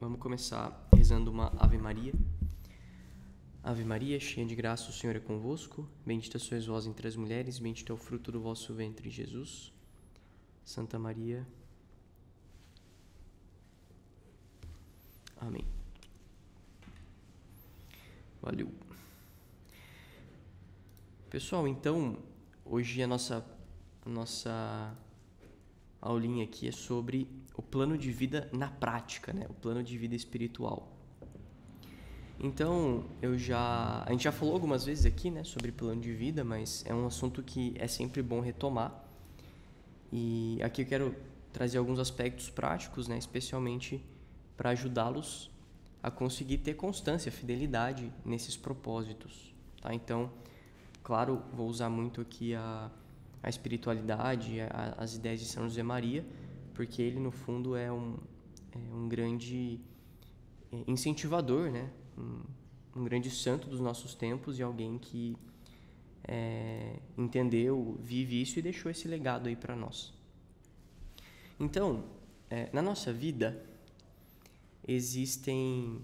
Vamos começar rezando uma Ave Maria. Ave Maria, cheia de graça, o Senhor é convosco. Bendita sois vós entre as mulheres, bendito é o fruto do vosso ventre, Jesus. Santa Maria. Amém. Valeu. Pessoal, então, hoje a nossa aulinha aqui é sobre o plano de vida na prática, né? O plano de vida espiritual. Então, a gente já falou algumas vezes aqui, né, sobre plano de vida, mas é um assunto que é sempre bom retomar. E aqui eu quero trazer alguns aspectos práticos, né, especialmente para ajudá-los a conseguir ter constância, fidelidade nesses propósitos, tá? Então, claro, vou usar muito aqui a espiritualidade, as ideias de São José Maria, porque ele, no fundo, é um grande incentivador, né? Um grande santo dos nossos tempos e alguém que entendeu, vive isso e deixou esse legado aí para nós. Então, na nossa vida, existem...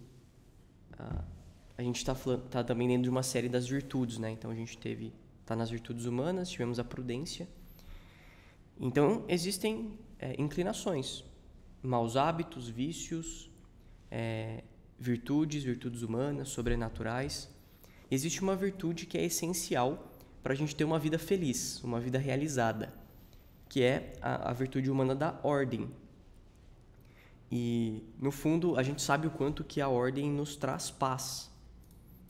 a gente está também dentro de uma série das virtudes, né? Então, a gente está nas virtudes humanas, tivemos a prudência. Então, existem inclinações, maus hábitos, vícios, virtudes humanas, sobrenaturais. Existe uma virtude que é essencial para a gente ter uma vida feliz, uma vida realizada, que é a virtude humana da ordem. E, no fundo, a gente sabe o quanto que a ordem nos traz paz,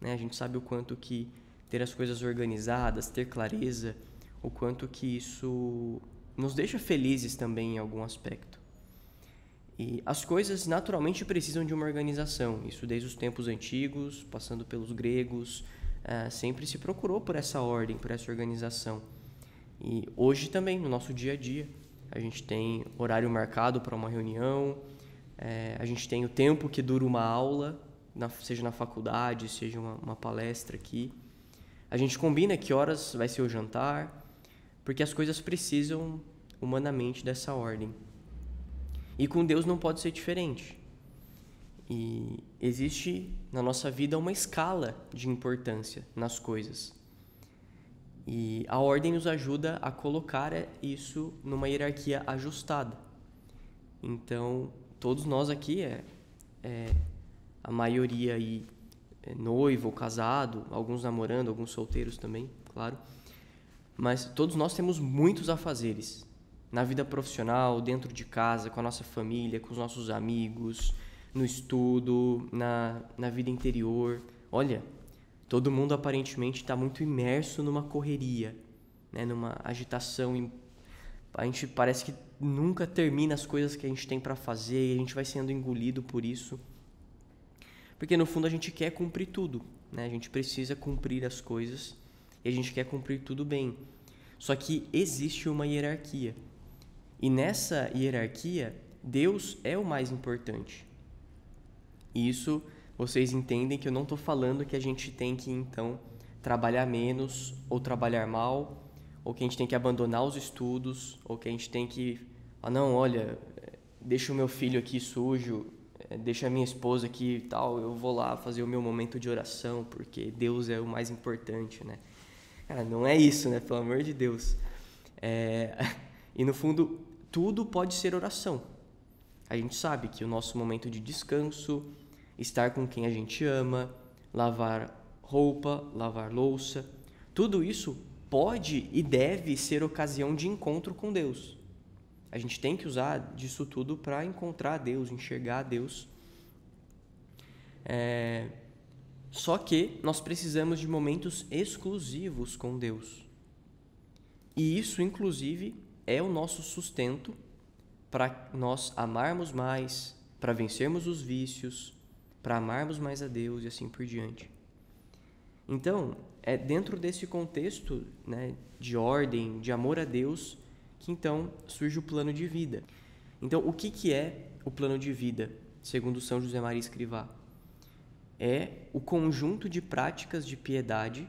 né? A gente sabe o quanto que ter as coisas organizadas, ter clareza, o quanto que isso nos deixa felizes também em algum aspecto. E as coisas naturalmente precisam de uma organização, isso desde os tempos antigos, passando pelos gregos, sempre se procurou por essa ordem, por essa organização. E hoje também, no nosso dia a dia, a gente tem horário marcado para uma reunião, a gente tem o tempo que dura uma aula, seja na faculdade, seja uma palestra aqui. A gente combina que horas vai ser o jantar, porque as coisas precisam humanamente dessa ordem. E com Deus não pode ser diferente. E existe na nossa vida uma escala de importância nas coisas. E a ordem nos ajuda a colocar isso numa hierarquia ajustada. Então, todos nós aqui, a maioria aí é noivo ou casado, alguns namorando, alguns solteiros também, claro. Mas todos nós temos muitos afazeres na vida profissional, dentro de casa, com a nossa família, com os nossos amigos, no estudo, na vida interior. Olha, todo mundo aparentemente está muito imerso numa correria, né? Numa agitação. A gente parece que nunca termina as coisas que a gente tem para fazer e a gente vai sendo engolido por isso. Porque no fundo a gente quer cumprir tudo, né? A gente precisa cumprir as coisas e a gente quer cumprir tudo bem. Só que existe uma hierarquia. E nessa hierarquia, Deus é o mais importante. E isso vocês entendem que eu não estou falando que a gente tem que, então, trabalhar menos ou trabalhar mal, ou que a gente tem que abandonar os estudos, ou que a gente tem que... não, olha, deixa o meu filho aqui sujo, deixa a minha esposa aqui e tal, eu vou lá fazer o meu momento de oração, porque Deus é o mais importante, né? Cara, não é isso, né? Pelo amor de Deus. E no fundo, tudo pode ser oração. A gente sabe que o nosso momento de descanso, estar com quem a gente ama, lavar roupa, lavar louça, tudo isso pode e deve ser ocasião de encontro com Deus. A gente tem que usar disso tudo para encontrar Deus, enxergar Deus. Só que nós precisamos de momentos exclusivos com Deus. E isso, inclusive, é o nosso sustento para nós amarmos mais, para vencermos os vícios, para amarmos mais a Deus e assim por diante. Então, é dentro desse contexto, né, de ordem, de amor a Deus, que então surge o plano de vida. Então, o que é o plano de vida, segundo São José Maria Escrivá? É o conjunto de práticas de piedade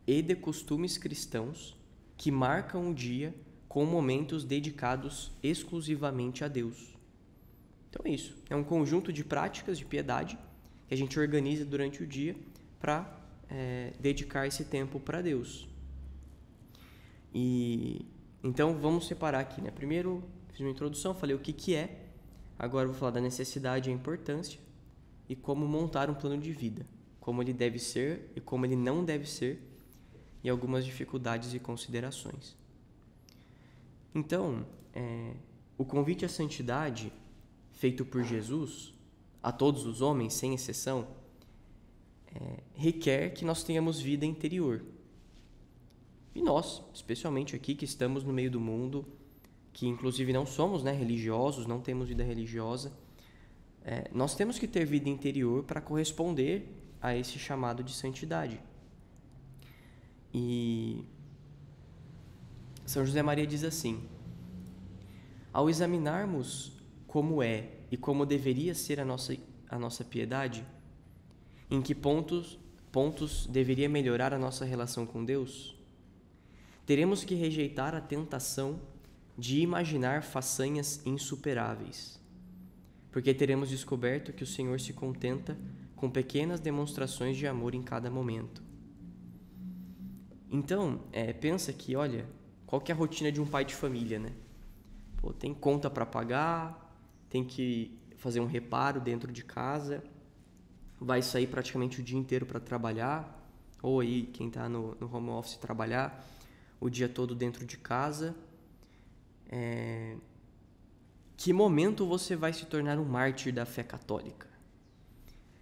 e de costumes cristãos que marcam o dia com momentos dedicados exclusivamente a Deus. Então é isso. É um conjunto de práticas de piedade que a gente organiza durante o dia para dedicar esse tempo para Deus. E então vamos separar aqui, né? Primeiro fiz uma introdução, falei o que é. Agora eu vou falar da necessidade e a importância e como montar um plano de vida, como ele deve ser e como ele não deve ser, e algumas dificuldades e considerações. Então, o convite à santidade feito por Jesus a todos os homens, sem exceção, requer que nós tenhamos vida interior. E nós, especialmente aqui que estamos no meio do mundo, que inclusive não somos, né, religiosos, não temos vida religiosa, nós temos que ter vida interior para corresponder a esse chamado de santidade. E São José Maria diz assim: ao examinarmos como é e como deveria ser a nossa piedade, em que pontos deveria melhorar a nossa relação com Deus, teremos que rejeitar a tentação de imaginar façanhas insuperáveis, porque teremos descoberto que o Senhor se contenta com pequenas demonstrações de amor em cada momento. Então, pensa que, olha, qual que é a rotina de um pai de família, né? Pô, tem conta para pagar, tem que fazer um reparo dentro de casa, vai sair praticamente o dia inteiro para trabalhar, ou aí quem está no home office trabalhar o dia todo dentro de casa. Que momento você vai se tornar um mártir da fé católica?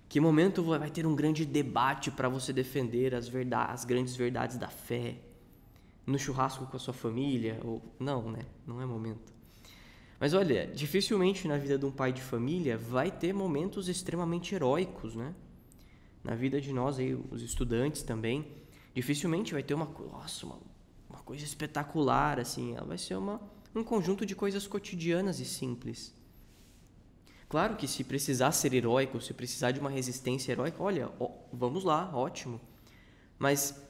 Que momento vai ter um grande debate para você defender as grandes verdades da fé? No churrasco com a sua família? Ou não, né? Não é momento. Mas olha, dificilmente na vida de um pai de família vai ter momentos extremamente heróicos, né? Na vida de nós, aí, os estudantes também, dificilmente vai ter uma coisa espetacular, assim. Ela vai ser um conjunto de coisas cotidianas e simples. Claro que se precisar ser heróico, se precisar de uma resistência heróica, olha, vamos lá, ótimo. Mas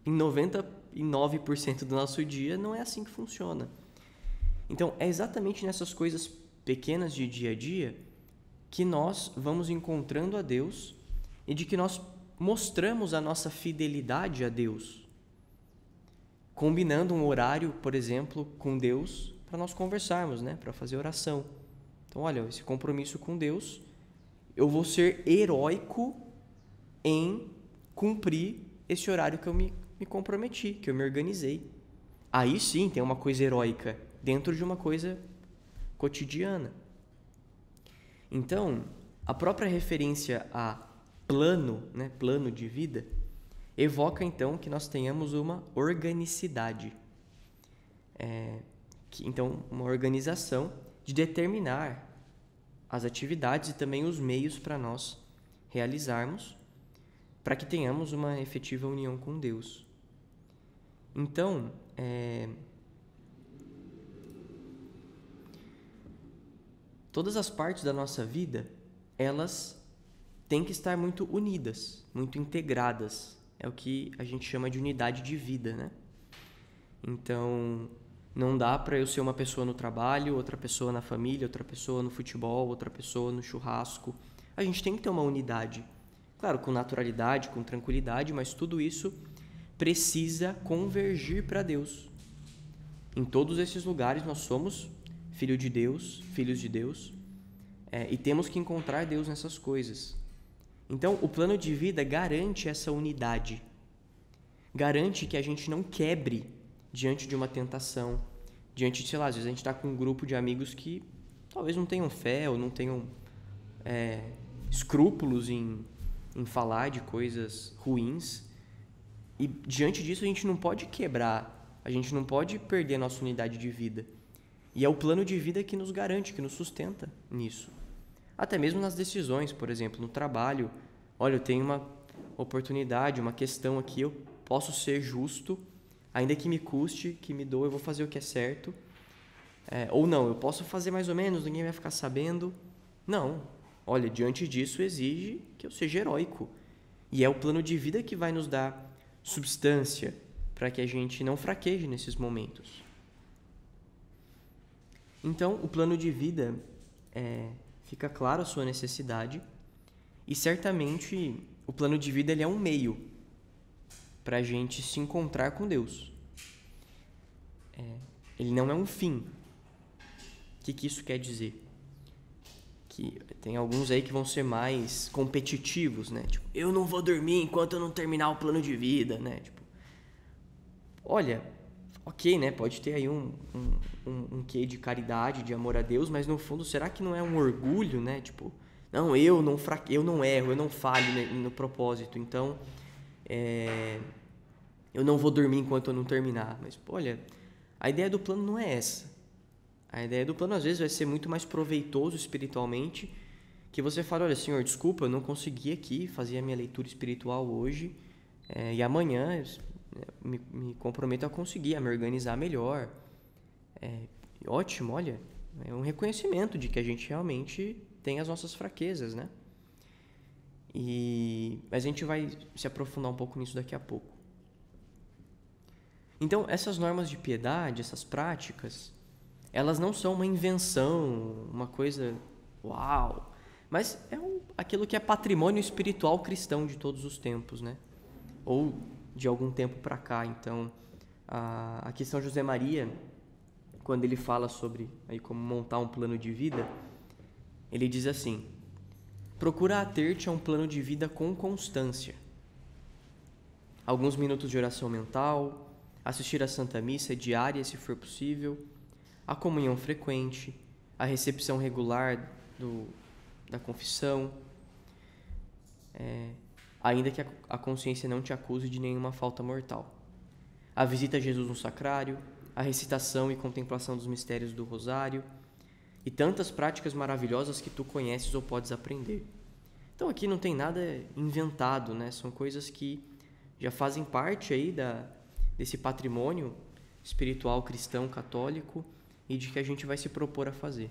em 99% do nosso dia não é assim que funciona. Então, é exatamente nessas coisas pequenas de dia a dia que nós vamos encontrando a Deus e de que nós mostramos a nossa fidelidade a Deus. Combinando um horário, por exemplo, com Deus para nós conversarmos, né? Para fazer oração. Então, olha, esse compromisso com Deus, eu vou ser heróico em cumprir esse horário que eu me comprometi, que eu me organizei. Aí sim tem uma coisa heróica dentro de uma coisa cotidiana. Então, a própria referência a plano, né, plano de vida, evoca então que nós tenhamos uma organicidade. Então, uma organização de determinar as atividades e também os meios para nós realizarmos, para que tenhamos uma efetiva união com Deus. Então, todas as partes da nossa vida, elas têm que estar muito unidas, muito integradas. É o que a gente chama de unidade de vida, né? Então, não dá para eu ser uma pessoa no trabalho, outra pessoa na família, outra pessoa no futebol, outra pessoa no churrasco. A gente tem que ter uma unidade. Claro, com naturalidade, com tranquilidade, mas tudo isso precisa convergir para Deus. Em todos esses lugares nós somos filhos de Deus, e temos que encontrar Deus nessas coisas. Então, o plano de vida garante essa unidade. Garante que a gente não quebre diante de uma tentação, diante de, sei lá, às vezes a gente está com um grupo de amigos que talvez não tenham fé ou não tenham escrúpulos em falar de coisas ruins, e diante disso a gente não pode quebrar, a gente não pode perder a nossa unidade de vida. E é o plano de vida que nos garante, que nos sustenta nisso. Até mesmo nas decisões, por exemplo, no trabalho. Olha, eu tenho uma oportunidade, uma questão aqui, eu posso ser justo, ainda que me custe, que me doa, eu vou fazer o que é certo. Ou não, eu posso fazer mais ou menos, ninguém vai ficar sabendo. Não, olha, diante disso exige que eu seja heróico. E é o plano de vida que vai nos dar substância para que a gente não fraqueje nesses momentos. Então, o plano de vida fica claro a sua necessidade e certamente o plano de vida ele é um meio para a gente se encontrar com Deus. Ele não é um fim. O que isso quer dizer? Que tem alguns aí que vão ser mais competitivos, né? Tipo, eu não vou dormir enquanto eu não terminar o plano de vida, né? Tipo, olha, ok, né? Pode ter aí um quê de caridade, de amor a Deus, mas no fundo, será que não é um orgulho, né? Tipo, não, eu não erro, eu não falho no propósito, então eu não vou dormir enquanto eu não terminar. Mas, olha, a ideia do plano não é essa. A ideia do plano, às vezes, vai ser muito mais proveitoso espiritualmente, que você fala, olha, Senhor, desculpa, eu não consegui aqui fazer a minha leitura espiritual hoje, e amanhã me comprometo a conseguir, a me organizar melhor. Ótimo, olha, é um reconhecimento de que a gente realmente tem as nossas fraquezas, né? Mas a gente vai se aprofundar um pouco nisso daqui a pouco. Então, essas normas de piedade, essas práticas, elas não são uma invenção, uma coisa uau, mas aquilo que é patrimônio espiritual cristão de todos os tempos, né? Ou de algum tempo para cá. Então, aqui São José Maria, quando ele fala sobre aí como montar um plano de vida, ele diz assim: procura ater-te a um plano de vida com constância. Alguns minutos de oração mental, assistir à Santa Missa diária, se for possível, a comunhão frequente, a recepção regular da confissão, ainda que a consciência não te acuse de nenhuma falta mortal. A visita a Jesus no sacrário, a recitação e contemplação dos mistérios do rosário e tantas práticas maravilhosas que tu conheces ou podes aprender. Então aqui não tem nada inventado, né? São coisas que já fazem parte aí desse patrimônio espiritual cristão católico e de que a gente vai se propor a fazer.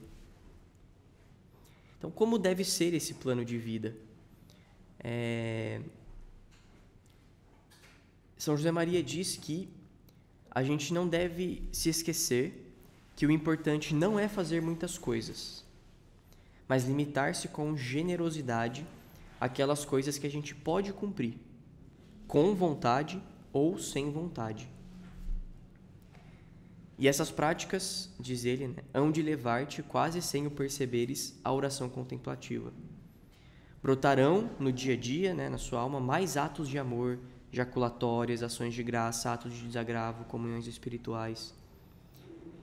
Então, como deve ser esse plano de vida? São José Maria diz que a gente não deve se esquecer que o importante não é fazer muitas coisas, mas limitar-se com generosidade àquelas coisas que a gente pode cumprir, com vontade ou sem vontade. E essas práticas, diz ele, né, hão de levar-te, quase sem o perceberes, à oração contemplativa. Brotarão no dia a dia, né, na sua alma, mais atos de amor, jaculatórias, ações de graça, atos de desagravo, comunhões espirituais.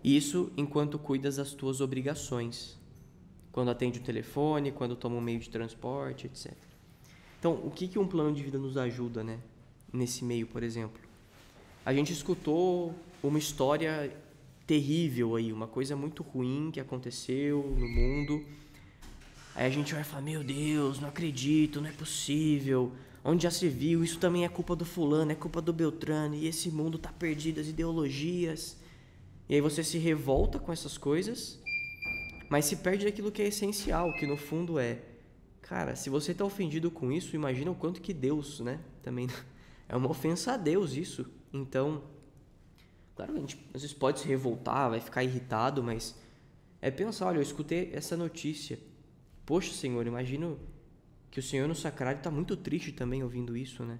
Isso enquanto cuidas das tuas obrigações, quando atende o telefone, quando toma um meio de transporte, etc. Então, o que um plano de vida nos ajuda, né, nesse meio, por exemplo? A gente escutou uma história terrível aí, uma coisa muito ruim que aconteceu no mundo. Aí a gente vai falar, meu Deus, não acredito, não é possível. Onde já se viu, isso também é culpa do fulano, é culpa do Beltrano, e esse mundo tá perdido, as ideologias. E aí você se revolta com essas coisas, mas se perde daquilo que é essencial, que no fundo cara, se você tá ofendido com isso, imagina o quanto que Deus, né, também é uma ofensa a Deus isso. Então, claro, a gente às vezes pode se revoltar, vai ficar irritado, mas pensar, olha, eu escutei essa notícia. Poxa, Senhor, imagino que o Senhor no sacrário está muito triste também ouvindo isso, né?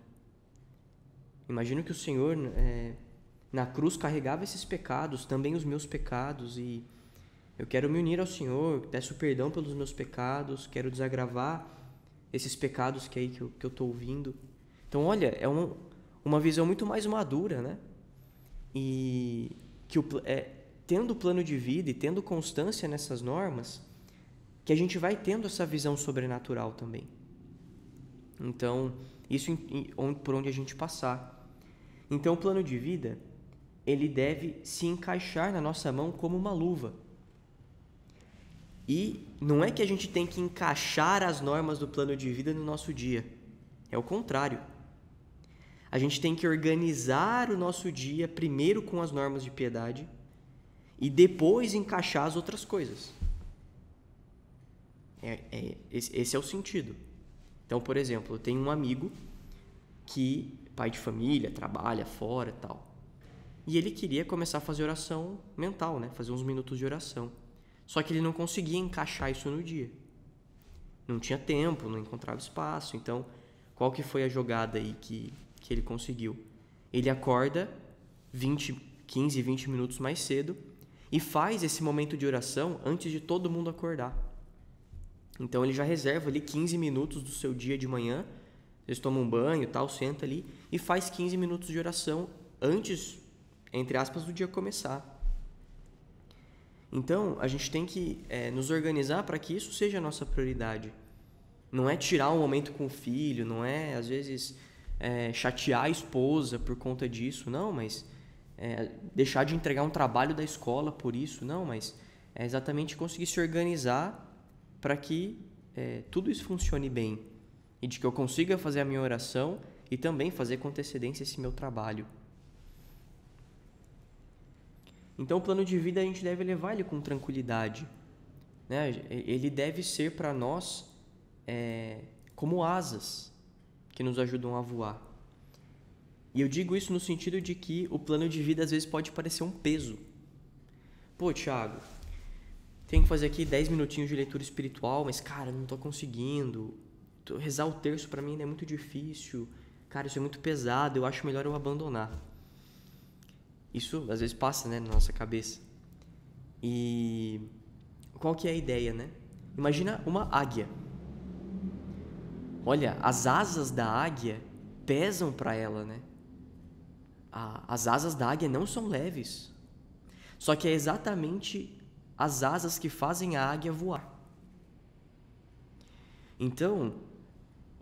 Imagino que o Senhor na cruz carregava esses pecados, também os meus pecados, e eu quero me unir ao Senhor, peço perdão pelos meus pecados, quero desagravar esses pecados que eu estou ouvindo. Então, olha, é uma visão muito mais madura, né? E que tendo o plano de vida e tendo constância nessas normas, que a gente vai tendo essa visão sobrenatural também. Então, isso por onde a gente passar. Então, o plano de vida, ele deve se encaixar na nossa mão como uma luva. E não é que a gente tem que encaixar as normas do plano de vida no nosso dia. É o contrário. A gente tem que organizar o nosso dia primeiro com as normas de piedade e depois encaixar as outras coisas. Esse é o sentido. Então, por exemplo, eu tenho um amigo que, pai de família, trabalha fora e tal. E ele queria começar a fazer oração mental, né? Fazer uns minutos de oração. Só que ele não conseguia encaixar isso no dia. Não tinha tempo, não encontrava espaço. Então, qual que foi a jogada aí que ele conseguiu? Ele acorda 15, 20 minutos mais cedo e faz esse momento de oração antes de todo mundo acordar. Então, ele já reserva ali 15 minutos do seu dia de manhã. Eles tomam um banho e tal, senta ali e faz 15 minutos de oração antes, entre aspas, do dia começar. Então, a gente tem que nos organizar para que isso seja a nossa prioridade. Não é tirar um momento com o filho, não é, às vezes, chatear a esposa por conta disso, não, mas deixar de entregar um trabalho da escola por isso, não, mas é exatamente conseguir se organizar para que tudo isso funcione bem e de que eu consiga fazer a minha oração e também fazer com antecedência esse meu trabalho. Então, o plano de vida a gente deve levar ele com tranquilidade, né? Ele deve ser para nós como asas que nos ajudam a voar. E eu digo isso no sentido de que o plano de vida às vezes pode parecer um peso. Pô, Thiago, tenho que fazer aqui 10 minutinhos de leitura espiritual, mas, cara, não tô conseguindo. Rezar o terço para mim ainda é muito difícil. Cara, isso é muito pesado, eu acho melhor eu abandonar. Isso às vezes passa, né, na nossa cabeça. E qual que é a ideia, né? Imagina uma águia. Olha, as asas da águia pesam para ela, né? As asas da águia não são leves. Só que é exatamente as asas que fazem a águia voar. Então,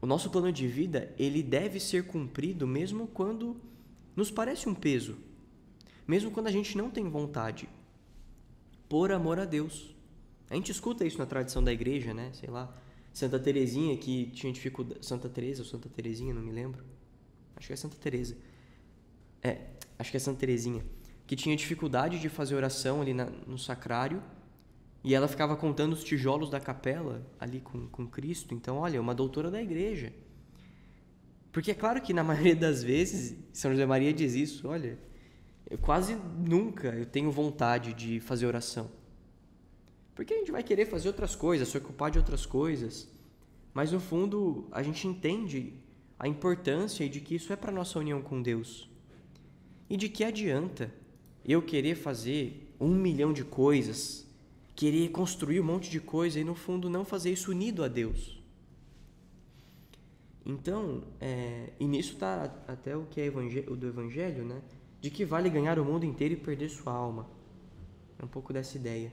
o nosso plano de vida, ele deve ser cumprido mesmo quando nos parece um peso. Mesmo quando a gente não tem vontade, por amor a Deus. A gente escuta isso na tradição da igreja, né? Sei lá, Santa Teresinha que tinha dificuldade... Santa Teresa ou Santa Teresinha, não me lembro. Acho que é Santa Teresa. Acho que é Santa Teresinha. Que tinha dificuldade de fazer oração ali no sacrário. E ela ficava contando os tijolos da capela ali com Cristo. Então, olha, uma doutora da igreja. Porque é claro que na maioria das vezes, São José Maria diz isso, olha... Eu quase nunca eu tenho vontade de fazer oração. Porque a gente vai querer fazer outras coisas, se ocupar de outras coisas. Mas no fundo, a gente entende a importância de que isso é para a nossa união com Deus. E de que adianta eu querer fazer 1 milhão de coisas, querer construir um monte de coisa e no fundo não fazer isso unido a Deus. Então, e nisso está até o que é o do Evangelho, né? De que vale ganhar o mundo inteiro e perder sua alma. É um pouco dessa ideia.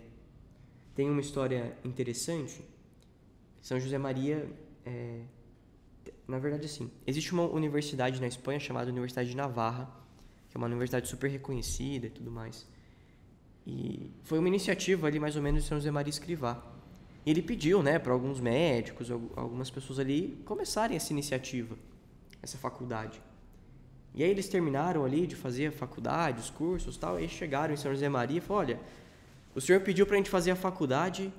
Tem uma história interessante. São José Maria... na verdade, assim, existe uma universidade na Espanha chamada Universidade de Navarra, que é uma universidade super reconhecida e tudo mais. E foi uma iniciativa ali, mais ou menos, de São José Maria Escrivá. E ele pediu, né, para alguns médicos, algumas pessoas ali, começarem essa iniciativa, essa faculdade. E aí eles terminaram ali de fazer a faculdade, os cursos e tal, e aí chegaram em São José Maria e falaram, olha, o senhor pediu pra gente fazer a faculdade,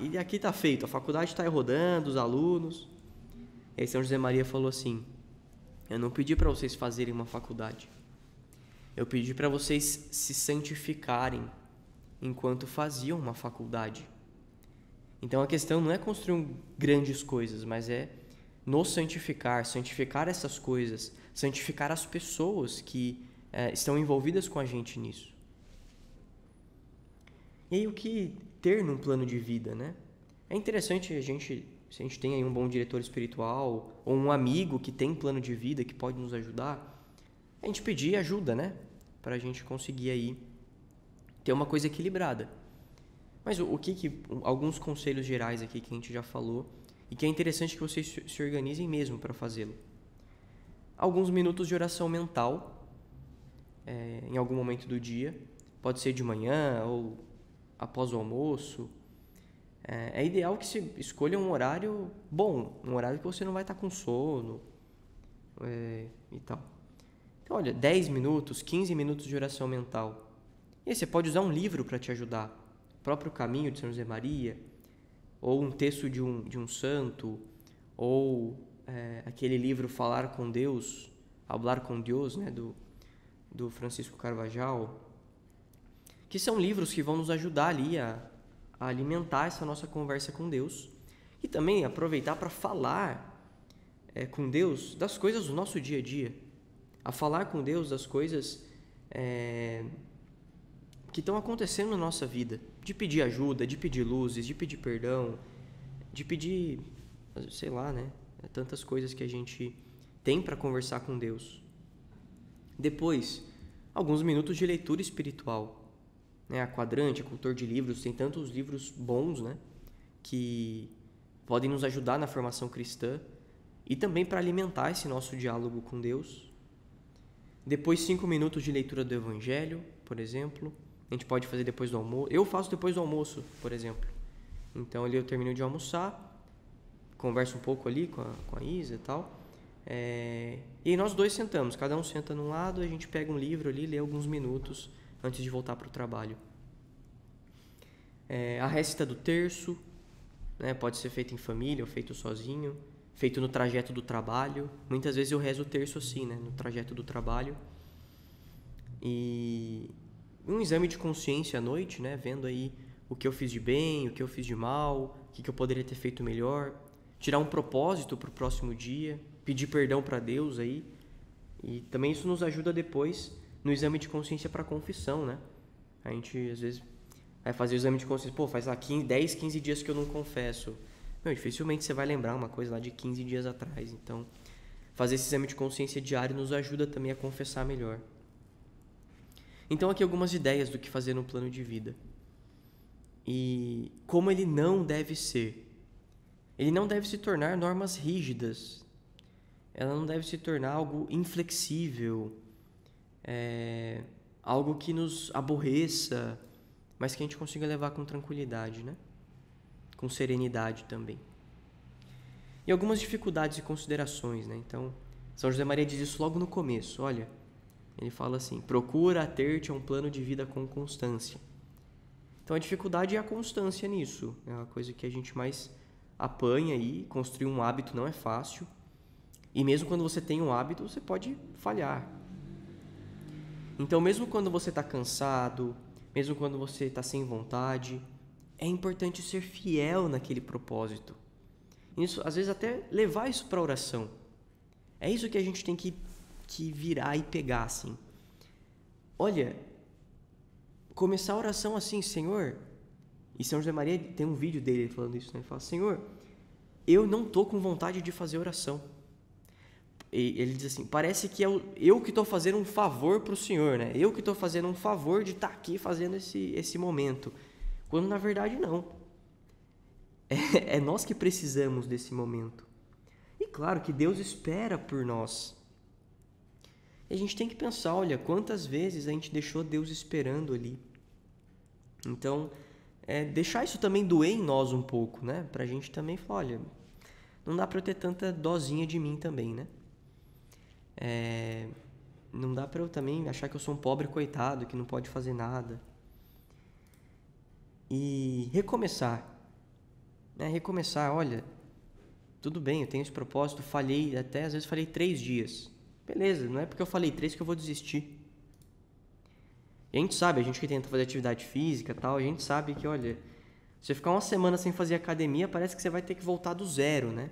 e aqui tá feito, a faculdade tá rodando, os alunos. E aí São José Maria falou assim, eu não pedi para vocês fazerem uma faculdade, eu pedi para vocês se santificarem enquanto faziam uma faculdade. Então a questão não é construir grandes coisas, mas é nos santificar essas coisas, santificar as pessoas que estão envolvidas com a gente nisso. E aí o que ter num plano de vida, né? É interessante se a gente tem aí um bom diretor espiritual ou um amigo que tem plano de vida que pode nos ajudar, a gente pedir ajuda, né? Para a gente conseguir aí ter uma coisa equilibrada. Mas alguns conselhos gerais aqui que a gente já falou e que é interessante que vocês se organizem mesmo para fazê-lo. Alguns minutos de oração mental em algum momento do dia, pode ser de manhã ou após o almoço. É ideal que se escolha um horário bom, um horário que você não vai estar com sono e tal. Então, olha, 10 minutos, 15 minutos de oração mental. E aí você pode usar um livro para te ajudar. O próprio Caminho de São José Maria, ou um texto de um santo, ou aquele livro Falar com Deus, Hablar com Deus, né, do Francisco Carvajal, que são livros que vão nos ajudar ali a alimentar essa nossa conversa com Deus, E também aproveitar para falar com Deus das coisas do nosso dia a dia. A falar com Deus das coisas que estão acontecendo na nossa vida. De pedir ajuda, de pedir luzes, de pedir perdão, de pedir, sei lá, né? Tantas coisas que a gente tem para conversar com Deus. Depois, alguns minutos de leitura espiritual. A Quadrante, a Cultor de Livros, tem tantos livros bons, né? Que podem nos ajudar na formação cristã e também para alimentar esse nosso diálogo com Deus. Depois, 5 minutos de leitura do Evangelho, por exemplo. A gente pode fazer depois do almoço. Eu faço depois do almoço, por exemplo. Então, ali eu termino de almoçar, converso um pouco ali com a Isa e tal. E aí nós dois sentamos. Cada um senta num lado, a gente pega um livro ali e lê alguns minutos antes de voltar para o trabalho. A récita do terço, né, pode ser feita em família ou feito sozinho. Feito no trajeto do trabalho. Muitas vezes eu rezo o terço assim, né, no trajeto do trabalho. E um exame de consciência à noite, né, vendo aí o que eu fiz de bem, o que eu fiz de mal, o que eu poderia ter feito melhor. Tirar um propósito para o próximo dia, pedir perdão para Deus aí. E também isso nos ajuda depois no exame de consciência para confissão, né? A gente às vezes vai fazer o exame de consciência, faz lá 10, 15 dias que eu não confesso. Dificilmente você vai lembrar uma coisa lá de 15 dias atrás. Então, fazer esse exame de consciência diário nos ajuda também a confessar melhor. Então, aqui algumas ideias do que fazer no plano de vida. E como ele não deve ser. Ele não deve se tornar normas rígidas. Ela não deve se tornar algo inflexível. Algo que nos aborreça, mas que a gente consiga levar com tranquilidade, né? Com serenidade também. E algumas dificuldades e considerações, né? Então, São José Maria diz isso logo no começo. Olha, ele fala assim: procura ater-te a um plano de vida com constância. Então, a dificuldade é a constância nisso. É uma coisa que a gente mais apanha aí. Construir um hábito não é fácil. E mesmo quando você tem um hábito, você pode falhar. Então, mesmo quando você está cansado, mesmo quando você está sem vontade, é importante ser fiel naquele propósito. Isso, às vezes até levar isso para a oração. É isso que a gente tem que virar e pegar, assim. Olha, começar a oração assim: Senhor... E São José Maria tem um vídeo dele falando isso, né? Ele fala: Senhor, eu não estou com vontade de fazer oração. E ele diz assim: parece que é eu que estou fazendo um favor para o Senhor, né? Eu que estou fazendo um favor de estar aqui fazendo esse momento. Quando na verdade não. É nós que precisamos desse momento. E claro que Deus espera por nós. E a gente tem que pensar: olha, quantas vezes a gente deixou Deus esperando ali. Então, deixar isso também doer em nós um pouco, né? Pra gente também falar: olha, não dá pra eu ter tanta dosinha de mim também, né? Não dá pra eu também achar que eu sou um pobre coitado, que não pode fazer nada. E recomeçar. Recomeçar, olha, tudo bem, eu tenho esse propósito, falhei, até às vezes falei 3 dias. Beleza, não é porque eu falei 3 que eu vou desistir. E a gente sabe, a gente que tenta fazer atividade física e tal, a gente sabe que, olha, você ficar uma semana sem fazer academia, parece que você vai ter que voltar do zero, né?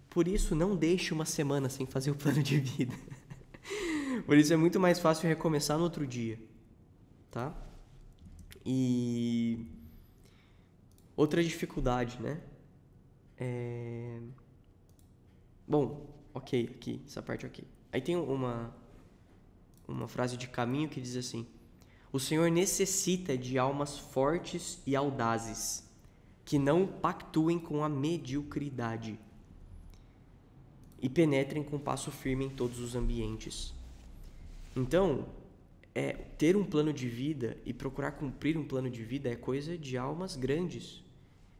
Por isso, não deixe uma semana sem fazer o plano de vida. Por isso é muito mais fácil recomeçar no outro dia, tá? E outra dificuldade, né? Bom, ok, aqui, essa parte ok. Aí tem uma frase de Caminho que diz assim: o Senhor necessita de almas fortes e audazes, que não pactuem com a mediocridade e penetrem com passo firme em todos os ambientes. Então, ter um plano de vida e procurar cumprir um plano de vida é coisa de almas grandes,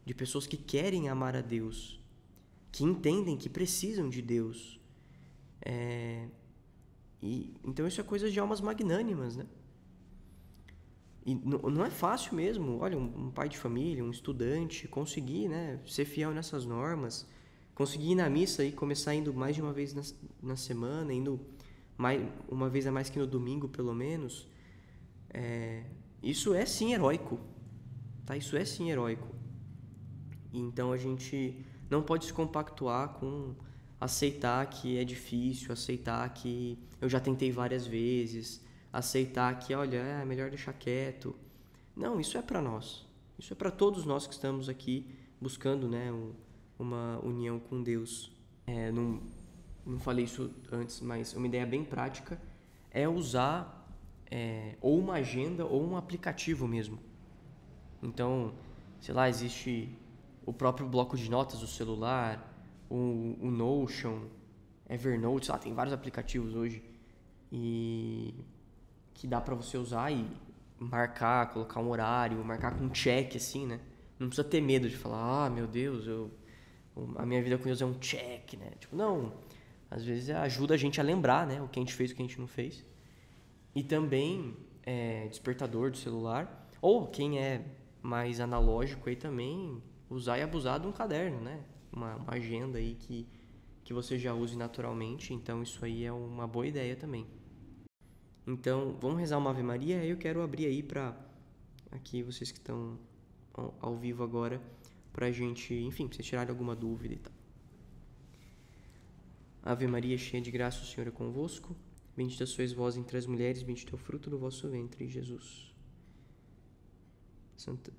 de pessoas que querem amar a Deus, que entendem que precisam de Deus. Então isso é coisa de almas magnânimas, né? E não é fácil mesmo. Olha, um pai de família, um estudante, conseguir, né, ser fiel nessas normas, conseguir ir na missa e começar indo mais de uma vez na semana, indo uma vez a mais que no domingo, pelo menos. Isso é sim heróico, tá? Isso é sim heróico. E então a gente não pode se compactuar com aceitar que é difícil, aceitar que eu já tentei várias vezes, aceitar que, olha, é melhor deixar quieto. Não, isso é para nós. Isso é para todos nós que estamos aqui buscando, né, uma união com Deus. Não falei isso antes, mas uma ideia bem prática é usar ou uma agenda ou um aplicativo mesmo. Então, sei lá, existe o próprio bloco de notas do celular, o Notion, Evernote, sei lá, tem vários aplicativos hoje e que dá pra você usar e marcar, colocar um horário, marcar com um check assim, né? Não precisa ter medo de falar, meu Deus, a minha vida com Deus é um check, né? Tipo, não. Às vezes ajuda a gente a lembrar, né? O que a gente fez, o que a gente não fez. E também despertador do celular. Ou quem é mais analógico aí também, usar e abusar de um caderno, né? Uma agenda aí que você já use naturalmente. Então isso aí é uma boa ideia também. Então, vamos rezar uma Ave Maria. Eu quero abrir aí para aqui vocês que estão ao vivo agora, pra gente, enfim, pra vocês tirarem alguma dúvida e tal. Ave Maria, cheia de graça, o Senhor é convosco. Bendita sois vós entre as mulheres, bendito é o fruto do vosso ventre, Jesus. Santa